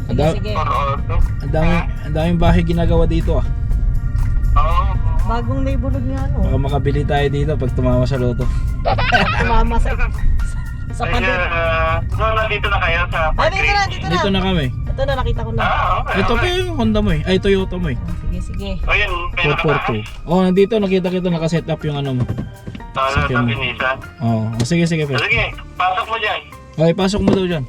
Sige. Ang daming bahay ginagawa dito ah. Bagong neighborhood nga ano. Baka makabili tayo dito pag tumama sa loto. Tumama sa pader. Nandito na kayo sa Dito na. Dito na kami. Ito na, nakita ko na. okay. Ito pa yung Honda mo eh. Ay, Toyota mo eh. Sige. Ayun, 442. Oh, nandito nakita kita nakaset up yung ano mo. Sa Nissan. Oh, sige pre. Sige, pasok mo dyan. Okay, pasok mo daw dyan.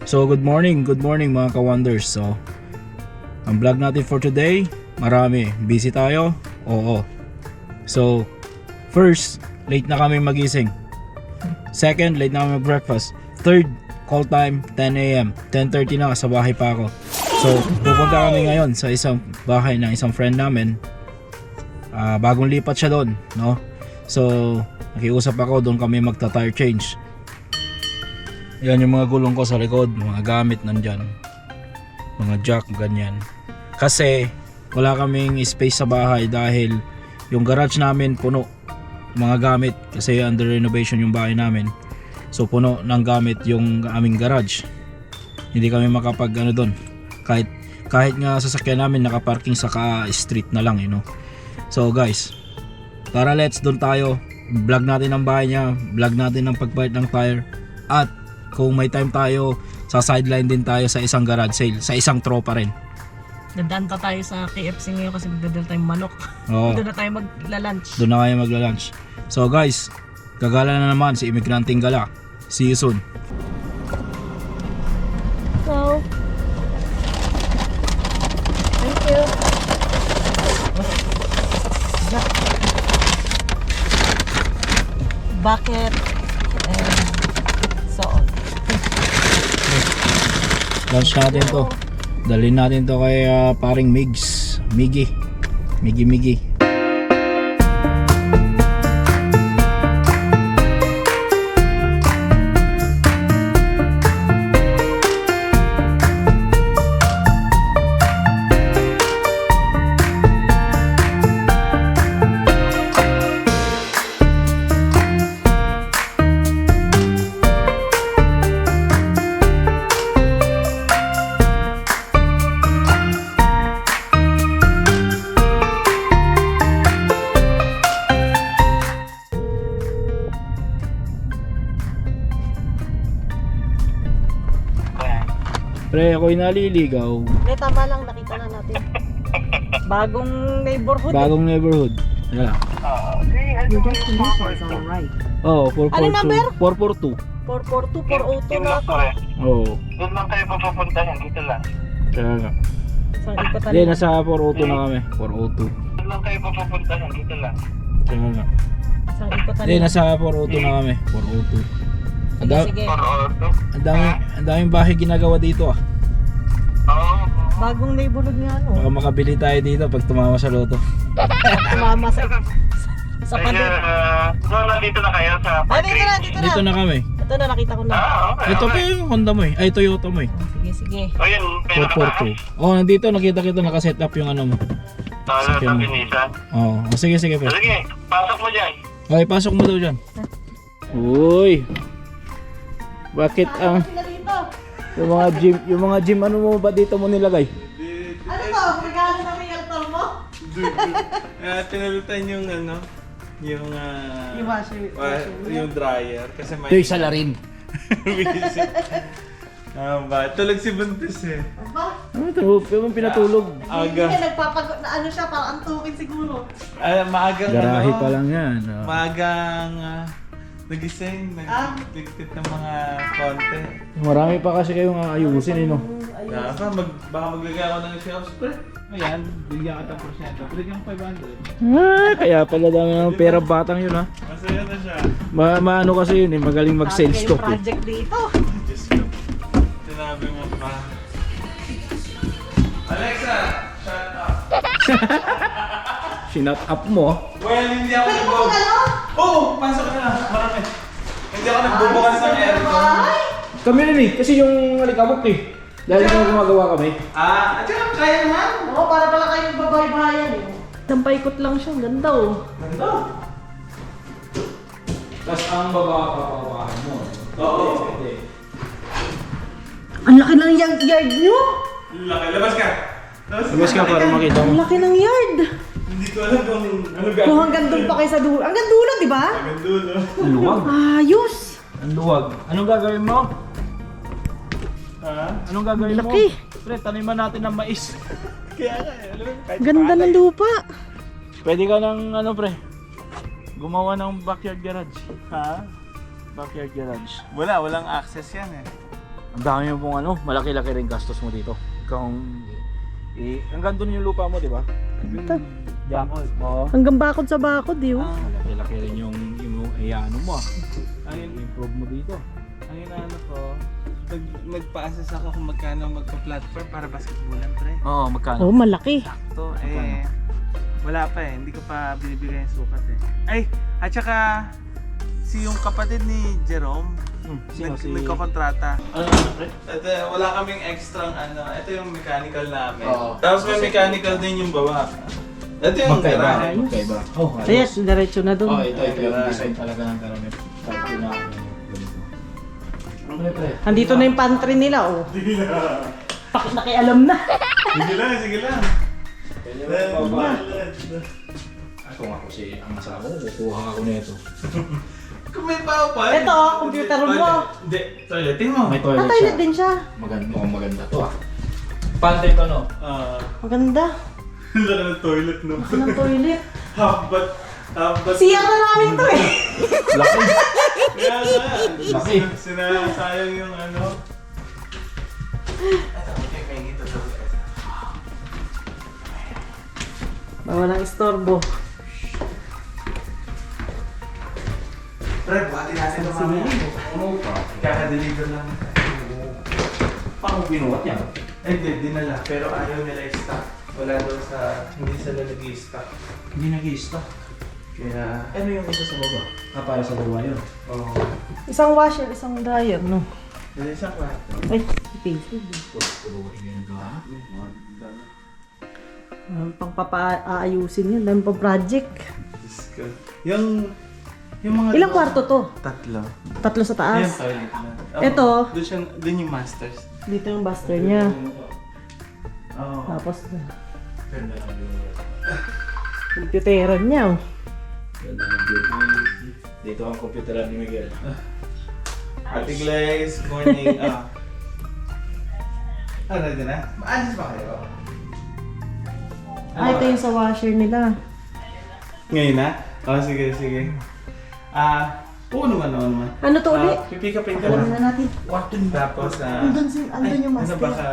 So good morning mga ka-wonders. So ang vlog natin for today, marami. Busy tayo? Oo. So first, late na kami magising. Second, late na kami mag-breakfast. Third, call time 10 AM 10:30 na, sa bahay pa ako. So pupunta kami ngayon sa isang bahay ng isang friend namin. Bagong lipat siya doon, no? So nakiusap ako, doon kami magta-tire change. Yan yung mga gulong ko sa likod, mga gamit nandyan, mga jack, ganyan. Kasi wala kaming space sa bahay dahil yung garage namin puno mga gamit, kasi under renovation yung bahay namin. So puno ng gamit yung aming garage. Hindi kami makapag ano doon. Kahit nga sasakyan namin nakaparking sa street na lang, you know. So guys, tara, let's doon tayo. Vlog natin ang bahay niya, vlog natin ang pagbayad ng tire, at kung may time tayo, sa sideline din tayo sa isang garage sale, sa isang tropa rin. Dadaan pa tayo sa KFC ngayon kasi magdadala tayong manok. Oo. Doon na tayo magla-lunch. Doon na kayo magla-lunch. So guys, gagala na naman si Imigranting Gala. See you soon. So, thank you. Bucket and so on. Lunch natin to. Dalhin natin to kay paring Miggy. Pre, ako'y naliligaw. Hindi, tama lang, nakita na natin. Bagong neighborhood. Bagong neighborhood. Yeah. Your destination is on the right. Oh, 442. Ano number? 442. 442, 402 na ako. Oh. Doon lang tayo papapuntahan, dito lang. Kaya nga. So, ikotan Hindi, na. nasa 402 na kami. 402. Doon lang tayo papapuntahan, dito lang. Kaya nga. So, ikotan Hindi, na. nasa 402 na kami. 402. Sige. Ang daming bahay ginagawa dito ah. Bagong neighborhood nga ano. Baka makabili tayo dito pag tumama sa loto. Tumama sa pader. Nandito na kayo sa Dito na kami. Ito na, nakita ko na. okay. Ito pa yung Honda mo eh. Ay, Toyota mo eh. Sige. Ayun, 442. Oh, nandito nakita kita nakaset up yung ano mo. Sa Nissan. Oh, sige pre. Sige, pasok mo dyan. Okay, pasok mo daw dyan. Uy. Bakit ang yung mga gym ano mo ba dito mo nilagay? Ano to? Regalo na realtor mo? Pinalutan yung ano, yung Yung dryer kasi may Ito yung salarin. ba? Tulog si Buntis eh. Aba? Ano ito? Yung pinatulog. Hindi ka nagpapagod na ano siya, parang antukin siguro. Maagang Garahe pa lang yan. Oh. Maagang nagising, nagtigtit ng mga konti. Marami pa kasi kayong ayusin eh no. Baka maglagay ako ng shelves, pre. Ayan, bigyan ka ng porsyento. Bigyan ko 500. Kaya pala dami ng pera batang yun ha. Masaya na siya. Maano kasi yun eh, magaling mag-sales Yung talk eh. project dito. Diyos ko. Sinabi mo pa. Alexa, shut up. Sinat up mo. Well, hindi ako nag-go. Oo, pasok ka na. Marami. Hindi ako nagbubukas ng aircon. Kami rin eh, kasi yung alikabok eh. Dahil yung gumagawa kami. At saka kaya naman. Oo, para pala kayong babae-bayan eh. Isang paikot lang siya, ang ganda oh. Ganda. Tapos ang papawahan mo. Oo. Ang laki ng yard nyo! Laki, labas ka. Labas ka para makita Ang mo. laki ng yard! Hindi ko alam kung ano gagawin. Kung hanggang doon pa kayo sa dulo. Hanggang dulo, di ba? Hanggang dulo. Ang luwag. Ayos! Ang luwag. Anong gagawin mo? Ha? Anong gagawin mo? Laki. Pre, taniman natin ng mais. Kaya nga, alam mo, kahit Ganda ng lupa. Pwede ka ng ano pre, gumawa ng backyard garage. Ha? Backyard garage. Walang access yan eh. Ang dami mo pong ano, malaki-laki rin gastos mo dito. Kung hanggang doon yung lupa mo, di ba? Ito. Bakod. Oo. Hanggang bakod sa bakod, di ba? Malaki-laki rin yung ano mo ah. Ang Improve mo dito. inaano ko, nagpa-assess ako kung magkano magpa-platform para basketballan, pre. Oo, magkano? Oo, malaki. Sakto, wala pa eh, hindi ko pa binibigay yung sukat eh. Ay, at saka yung kapatid ni Jerome, Sino? nagkakontrata. Ano pre? Ito, wala kaming extra ito yung mechanical namin. Oo. Tapos may mechanical din yung baba. Ito yung garahe. Magkaiba. Oh, Yes, diretso na doon. ito yung design talaga ng karami. Kahit yun na pre. Andito na yung pantry nila, oh. Bakit nakialam na? Sige lang, sige lang. Ako nga kasi ang asawa ko, kukuha ako nito. Kung may pao pa. Ito, computer mo. Hindi, toiletin mo. May toilet Toilet siya. din siya. Mukhang maganda to ah. Pante to no? Maganda. Lala ng toilet no. Laki ng toilet. Half but Siya na namin to eh. Laki. Kaya nga. Laki. Sinasayang yung ano. Walang istorbo. Pre, buhatin natin ito mamaya. Ano pa? Kaka-deliver lang. Paano binuhat yan? Hindi, dinala. Pero ayaw nila i-stock. Wala daw sa, hindi sila nag-i-stock. Hindi nag-i-stock. Kaya, Ano yung isa sa baba? Para sa baba yun. oo. Isang washer, isang dryer, no? Dali sa kwarto. Ay, ipinsin. Pang papa-aayusin yun. Dahil pang project. Yung mga... Ilang kwarto to? Tatlo. Tatlo sa taas. Yung toilet na. Ito. Doon yung masters. Dito yung buster niya. Oo. Tapos, computeran niya, oh. Dito ang computeran ni Miguel. Ate Glaze, morning. Ready na? Maalis ba kayo? Ah, ito yung sa washer nila. Ngayon na? Sige, sige. Oo naman, oo naman. Ano to ulit? Pipick upin ka Alam lang. na natin. Tapos, Andun yung master. Baka...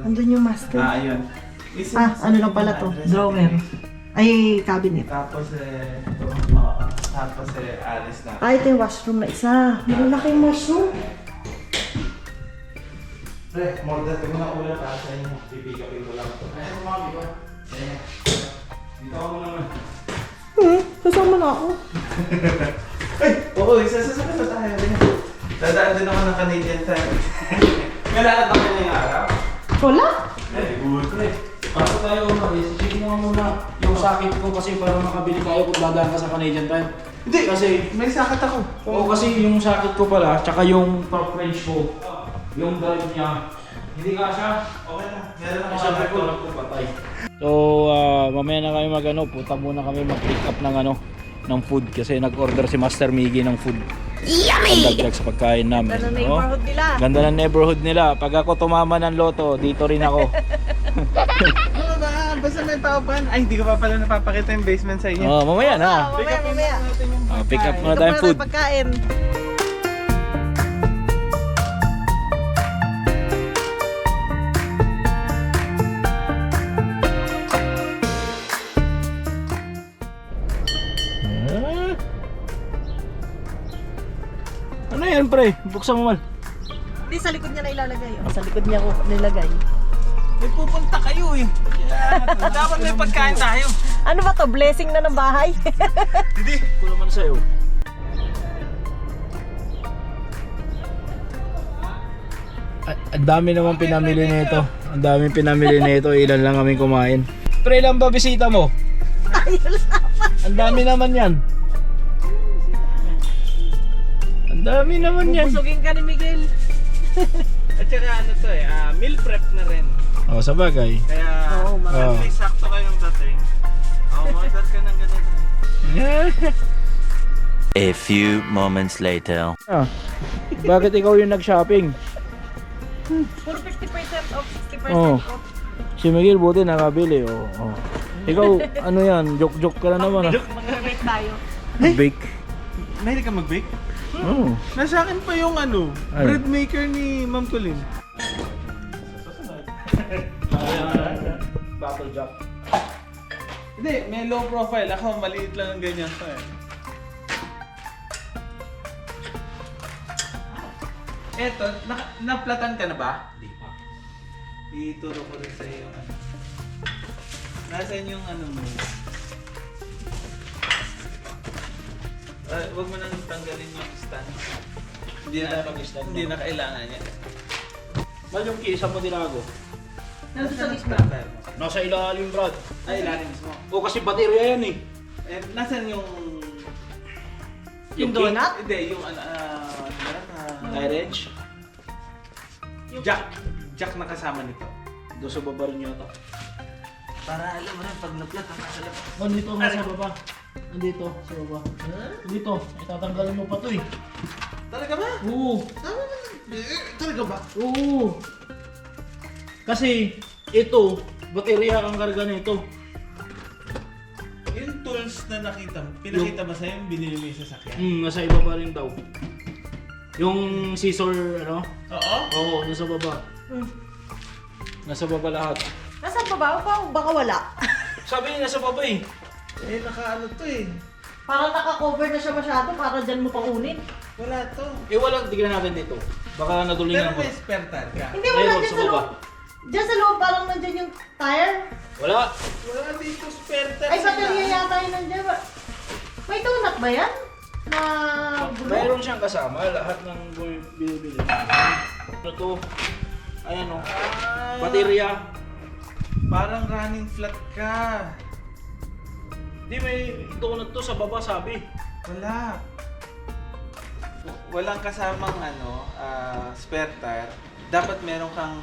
Andun yung master. Ayun. Ano lang pala to? Drawer. Ay, cabinet. Tapos, oo. Tapos, alis na. Ah, ito yung washroom na isa. Malalaking washroom. Pre, more than ko na ulan para sa inyo. Pipick upin ko lang ito. Ayun, mga biba. Dito ako naman. Kasama na ako. Ay! Oo, isasasama na tayo rin. Dadaan din ako ng Canadian Time. May lalad ako ngayong araw. Wala? Very good. Pre, pasok tayo umalis. Check mo muna yung sakit ko kasi para makabili tayo kung dadaan ka sa Canadian Time. Hindi, Kasi, may sakit ako. oo kasi yung sakit ko pala, tsaka yung top range ko, yung drive niya, hindi ka siya. Okay na. Meron ako Sabi ko, sakit ko. patay. So, mamaya na kami punta muna kami mag-pick up ng food kasi nag-order si Master Miggy ng food. Yummy! Ang dagdag sa pagkain namin. Ganda ng neighborhood nila. Ganda ng neighborhood nila. Pag ako tumama ng loto, dito rin ako. Ano ba? Basta may paupan. Ay, hindi ko pa pala napapakita yung basement sa inyo. Oh, mamaya na. Mamaya. Pick up muna Ito tayong pala food. tayong pagkain. Ano yan, pre? Buksan mo mal. Hindi, sa likod niya na ilalagay. Oh, sa likod niya ko nilagay. May pupunta kayo eh. Dapat may pagkain tayo. Ano ba to? Blessing na ng bahay? Hindi. Ito naman sa'yo. Ang dami naman pinamili nito. Ang dami pinamili nito. Ilan lang kami kumain. Pre, ilan ba bisita mo? Ang dami naman yan. Ang dami naman yan. Busugin ka ni Miguel. At saka ano to meal prep na rin. Oh, sa bagay. Kaya Oo, at least sakto kayong dating. Order ka ng ganito. A few moments later. Bakit ikaw yung nag-shopping? Puro 50% off, 60% Oo. off. Si Miguel buti nakabili. Oh. Ikaw, ano yan? Joke-joke ka na naman. Mag-break tayo. Bake. Mahilig ka mag-bake? Oh. Nasa akin pa yung Ay. bread maker ni Ma'am Colleen. Bottle jack. Hindi, may low profile. Ako maliit lang ang ganyan pa eh. Eto, naplatan ka na ba? Hindi pa. Ituro ko rin sa'yo yung ano. Nasaan yung ano mo? Huwag mo nang tanggalin yung stand. Hindi na nag-stand. Hindi na kailangan yan. Mal yung key, saan mo tinago? Nandun sa gitna. Nasa ilalim, Brad. Ay, ilalim mo. O kasi baterya yan eh. Eh, nasaan yung... Yung donut? Hindi, yung ano, Tire edge. jack. Jack na kasama nito. Doon sa baba rin yata. Para alam mo rin, pag naplat ang nasa labas. Nandito nga sa baba. Nandito sa baba. Dito, itatanggalin mo pa to eh. Talaga ba? Oo. Talaga ba? Oo. Kasi ito, baterya ang karga nito. Yung tools na pinakita ba sa'yo yung binili mo yung sasakyan? Nasa iba pa rin daw. Yung scissor, ano? Oo? Oo, nasa baba. Nasa baba lahat. Nasaan pa ba? O baka wala? Sabi niya nasa baba eh. Eh, nakaano to eh. Parang naka-cover na siya masyado para dyan mo pakunin. Wala to. Eh walang tignan natin dito. Baka Pero natulingan ko. may spare tire ka. Hindi, wala Meron dyan sa sa baba. loob. Dyan sa loob parang nandyan yung tire. Wala. Wala dito spare tire. Ay, baterya yata yun nandyan. May donut ba yan? Na blue? Mayroon siyang kasama. Lahat ng binibili. Ano to? Ayan o. Baterya. Parang running flat ka. Di may donut to sa baba sabi. Wala. Walang kasamang spare tire. Dapat meron kang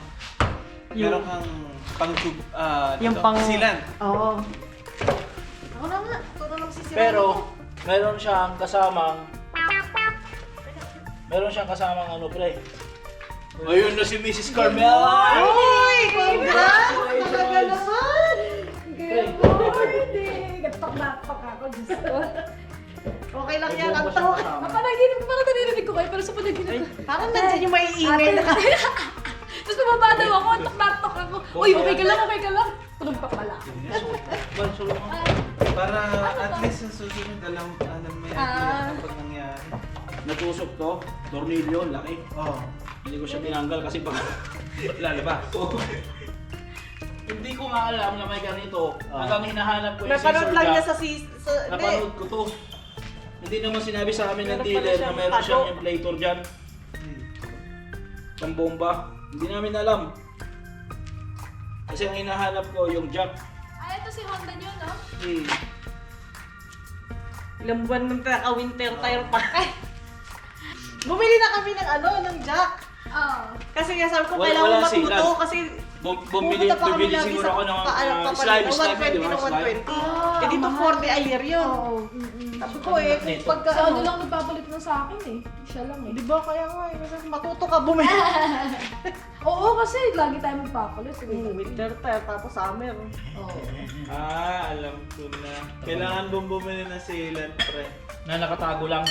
pang-tube, Yung pang... silan. Oo. Ako na nga. Ito na lang sisira. Pero meron siyang kasamang ano pre. Ayun na si Mrs. Carmela. Uy! Congrats! Talaga naman! Good morning! Nagpak-backpack ako, Diyos ko. Okay lang yan. Ang tawag. Napanaginip ko, parang narinig ko kayo, pero sa panaginip ko. Parang nandyan yung may iingay na. Tapos bumaba daw ako, nagpak-backpack ako. Uy, okay ka lang, okay ka lang. Tulog pa pala. Para at least sa susunod alam mo yan kapag nangyari. Natusok to, tornilyo, laki. Oh. Hindi ko siya tinanggal kasi pag lalabas. Hindi ko nga alam na may ganito. Hanggang hinahanap ko yung Napanood scissor lang niya jack. sa sis... Napanood ko to. Hindi naman sinabi sa amin ng Meron dealer pala na siyang meron siyang tago. inflator dyan. Pambomba. Hindi namin alam. Kasi ang hinahanap ko yung jack. Ay, ito si Honda nyo, no? Ilang buwan nang naka-winter tire pa. Bumili na kami ng jack. Oo. Kasi nga sabi ko, Wala kailangan silan. matuto kasi Bumili pupunta pa kami bibili lagi siguro sa ako ng slime, slime, di 120 ba? ng Slime. 120. Eh dito 40 a year yun. Oo. Sabi ko eh, kung Nito. pagka Sa ano lang nagpapalit na sa akin eh. Siya lang eh. Di ba kaya nga eh, kasi matuto ka bumili. Oo, kasi lagi tayo magpapalit. Winter tire tapos summer. Oo. Alam ko na. Kailangan bumili na sealant, pre. Na nakatago lang.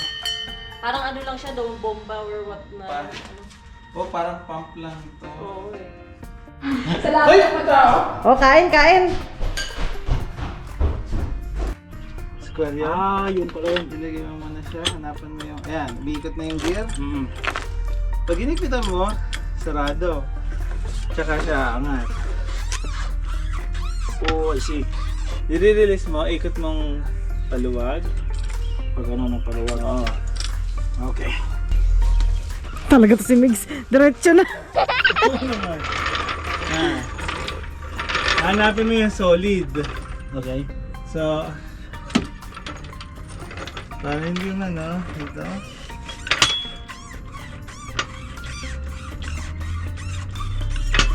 Parang ano lang siya, daw bomba or what na. Pa- Oh, parang pump lang to. Oo eh. Salamat po. Oh, kain! Square yan. Yun pala yun. Ilagay mo muna siya. Hanapan mo yung... Ayan, umiikot na yung gear. Mm. Pag inipitan mo, sarado. Tsaka siya angat. Oh, I see. I-release mo, ikot mong paluwag. Pag ano ng paluwag. Oo. Okay. Talaga to si Migs. Diretso na. Oo naman. Hanapin mo yung solid. Okay. So, para hindi yung ano, ito.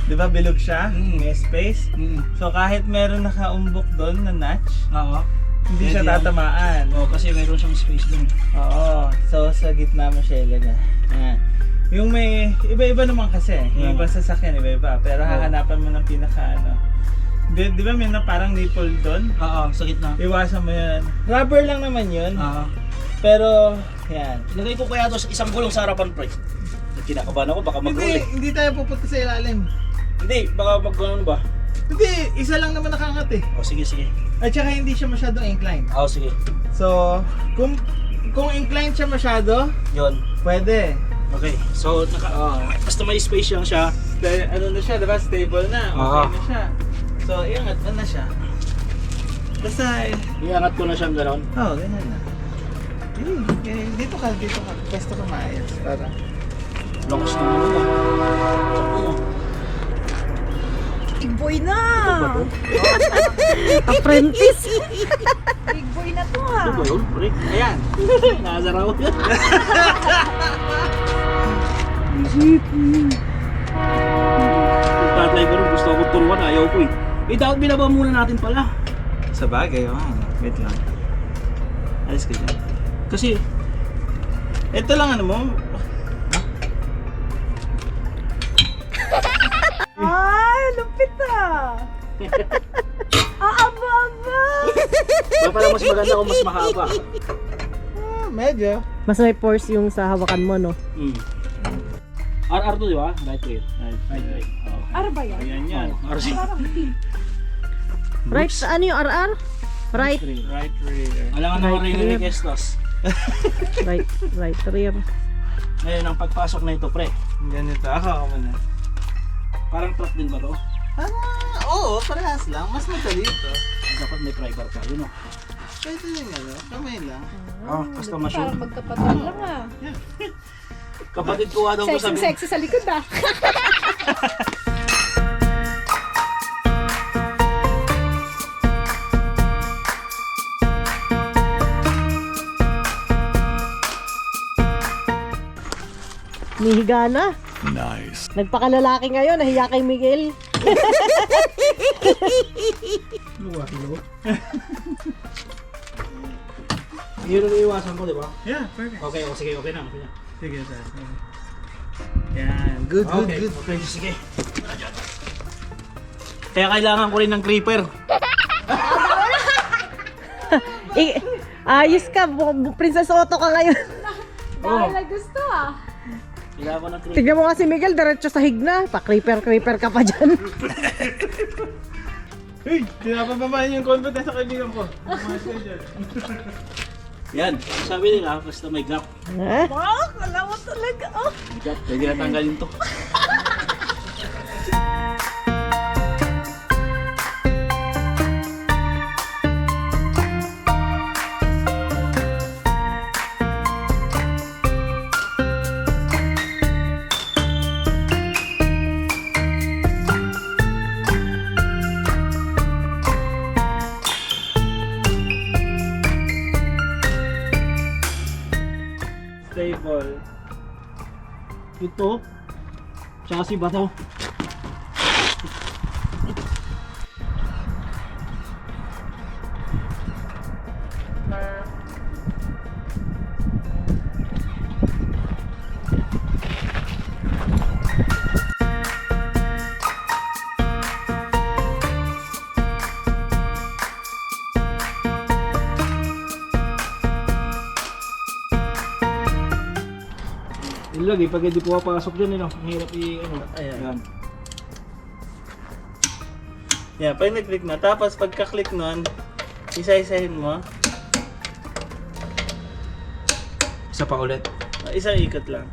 Di ba bilog siya? May space. So kahit meron nakaumbok doon na notch, Oo. hindi siya Pwede yan. tatamaan. Oh, kasi mayroon siyang space dun. Oo. So sa gitna mo siya ilagay. Yan. Yung may, iba-iba naman kasi. Yung iba sasakyan, iba-iba. Pero hahanapan mo ng pinaka ano. Di ba may na parang nipple doon? Oo, sa gitna. Iwasan mo yan. Rubber lang naman yun. Oo. Pero, yan. Ilagay ko kaya to sa isang gulong sa harapan, pre. Kinakabahan ako, baka mag-roll Hindi tayo pupunta sa ilalim. Hindi, baka mag-ano ba? Hindi, isa lang naman nakangat eh. Oh, sige, sige. At saka hindi siya masyadong inclined. Oh, sige. So, kung inclined siya masyado, Yun. pwede. Okay, so basta may space lang siya. Dahil ano na siya, diba? Stable na. Okay Oo. na siya. So, iangat mo na siya. Basta, Iangat ko na siyang gano'n. ganyan na. Dito ka. Pwesto ka maayos. Para. Lakas na naman ah. Sakto. Big boy na! Ano ba to? Apprentice! Big boy na to Ano ba yun, pre? Ayan. Nasa raw. Tatay ko rin, gusto ko turuan, ayaw ko eh. Dapat binaba muna natin pala. Sa bagay, wait lang. Alis ka dyan. Kasi, Ito lang ano mo. Ay, lupit ah! Aba! ba pala mas maganda o mas mahaba? Medyo. Mas may force yung sa hawakan mo, no? RR to, di ba? Right way. Right. Oh. Ano ba yan? Ayan yan. RC. Parang pink. Right, ano yung RR? Right, Right rear. Alam nga naman rin yung Estos. right rear. Ngayon, ang pagpasok na ito, pre. Ganito. Ako muna. Parang truck din ba to? Oo, parehas lang. Mas madali ito. Dapat may driver ka, yun o. Pwede yung ano, kamay lang. Basta ma-shoot. Parang magkapatid lang ah. Kapatid ko nga daw ko sabi. Sexy sa likod ah. Nihiga na. Nice. Nagpakalalaki ngayon, nahiya kay Miguel. Yun ang iiwasan ko, di ba? Yeah, perfect. Okay, sige, okay na. Sige, sir. Yan. Good. Okay, sige. Kaya kailangan ko rin ng creeper. Ayos ka, Princess Otto ka ngayon. Dahil na gusto ah. Kailangan ko ng creeper. Tignan mo kasi Miguel, diretso sa higna. Pa-creeper ka pa dyan. Hey, tinapababaan yung confidence sa kaibigan ko. Umayos kayo dyan. Yan, sabi nila, basta may gap. Ha? Wow, kala mo talaga oh. May gap, pwede na tanggalin to. Stable. Ito, chassis ba to? Ilagay, pag hindi pumapasok dyan, ang hirap Ayan. Yan. Yan, pag nag-click na. Tapos pagka-click nun, isa-isahin mo. Isa pa ulit. Isang ikot lang.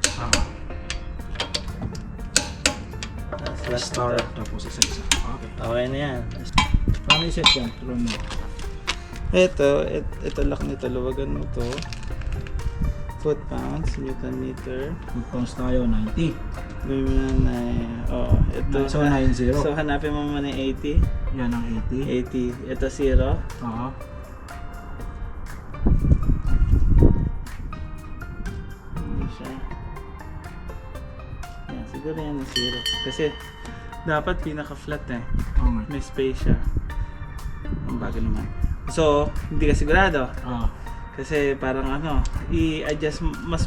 Last start, tapos isa-isa. Okay. Okay na yan. Paano i-set yan? Turuan mo. Ito lock nito. Luwagan mo to. foot-pounds, Newton meter. Foot pounds tayo, 90. Gawin mo na ito. So, 90. So, hanapin mo muna yung 80. Yan ang 80. 80. Ito 0. Oo. Ano siya? Yan, siguro yan ang 0. Kasi, dapat pinaka-flat eh. Okay. May space siya. Ang bago naman. So, hindi ka sigurado. Ah. Kasi parang i-adjust mas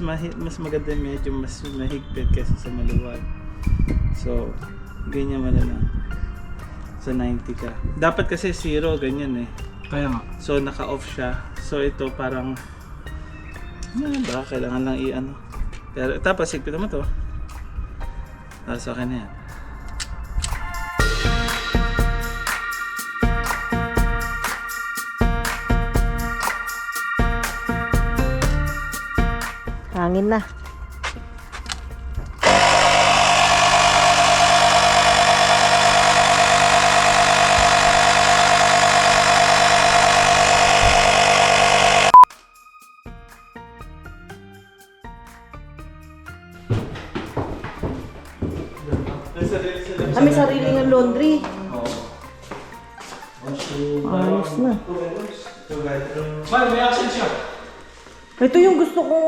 maganda medyo mas mahigpit kaysa sa maluwag. So, ganyan mo na lang. So, 90 ka. Dapat kasi 0, ganyan eh. Kaya nga. So, naka-off siya. So, ito parang baka kailangan lang i-ano. Pero, tapos, higpit mo to. Tapos, okay na yan. Hangin na. May sarili ng laundry. Ayos na. Mal, may accent siya. Ito yung gusto kong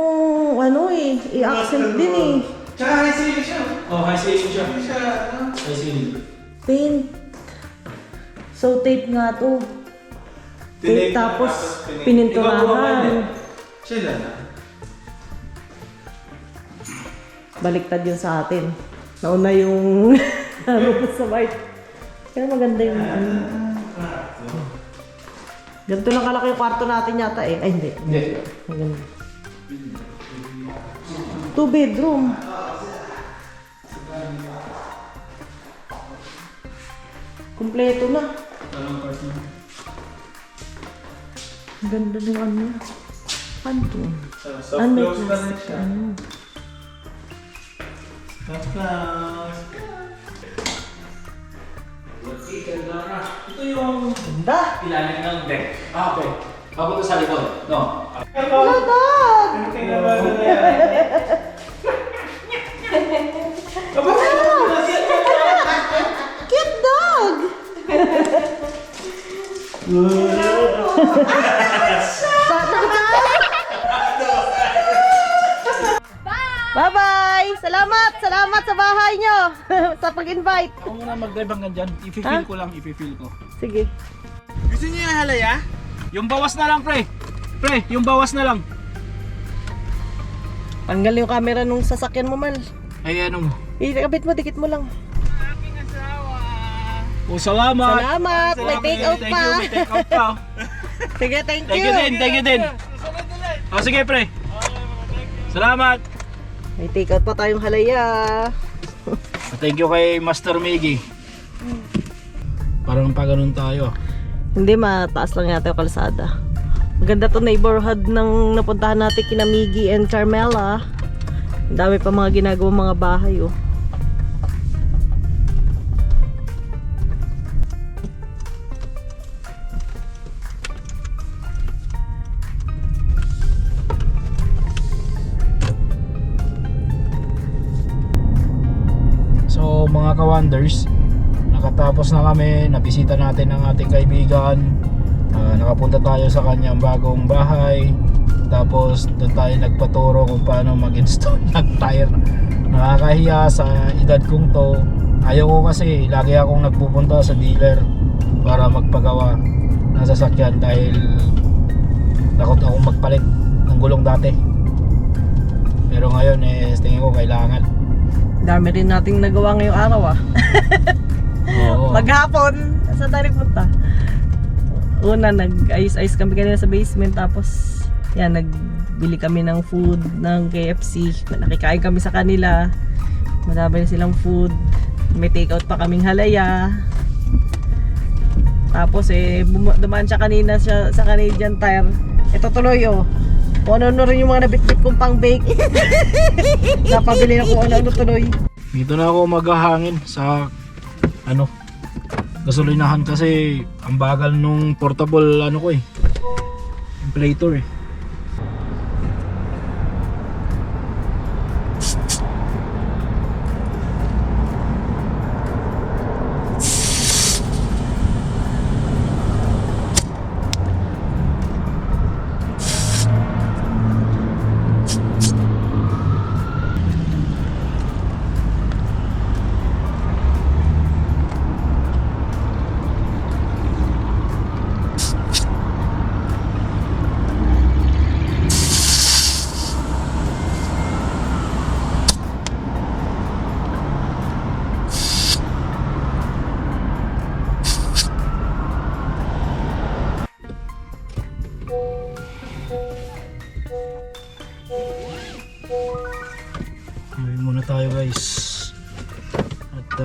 i-accent din eh. Tsaka high ceiling siya. Oh, high ceiling siya. Hindi siya, High ceiling. Paint. So tape nga to. Tape tapos pininturahan. Siya na. Baliktad yun sa atin. Nauna yung roof sa white. Kaya maganda yung ganito lang kalaki yung kwarto natin yata eh. Ay hindi. Hindi. Maganda. 2 bedroom. Kompleto na. Ganda ng ano niya. Kanto. Soft close pa rin siya. Soft close. Ito yung Ganda. ilalim ng deck. Ah, okay. Papunta sa likod. No. Ladad! Cute dog! Bye-bye! Salamat! Salamat sa bahay nyo! Sa pag-invite. Ako muna mag-drive hanggang dyan. I-feel ko lang, i-feel ko. Sige. Gusto niyo yung halaya? Yung bawas na lang, pre. Pre, yung bawas na lang. Tanggal yung camera nung sasakyan mo, Mal. Ay, ano mo? Ikabit mo, dikit mo lang. Aking asawa. Oh, salamat. Salamat! May take out Thank pa. you, may take out pa. Sige, thank Thank you din, thank you din. Oh, sige, pre. Salamat. May take out pa tayong halaya. Thank you kay Master Miggy. Parang pa ganun tayo. Hindi, mataas lang yata yung kalsada. Maganda to neighborhood ng napuntahan natin kina Miggy and Carmela. Ang dami pa mga ginagawang mga bahay oh. So mga ka-wonders, nakatapos na kami, nabisita natin ang ating kaibigan. Nakapunta tayo sa kanyang bagong bahay. Tapos doon tayo nagpaturo kung paano mag-install ng tire. Nakakahiya sa edad kong to. Ayaw ko kasi lagi akong nagpupunta sa dealer para magpagawa ng sasakyan dahil takot akong magpalit ng gulong dati. Pero ngayon tingin ko kailangan. Dami rin nating nagawa ngayong araw ah. Oo. Maghapon, saan tayo nagpunta? Una, nag-ice-ice kami kanina sa basement. Tapos, yan, nagbili kami ng food ng KFC. Nakikain kami sa kanila. Madami na silang food. May take-out pa kaming halaya. Tapos, dumaan siya kanina sa Canadian Tire. Ito tuloy, oh. Kung ano rin yung mga nabitbit kong pang-bake. Napabili na kung ano tuloy. Dito na ako maghahangin sa gasolinahan kasi ang bagal nung portable inflator eh. guys. At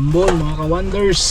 ambon mga ka-wonders.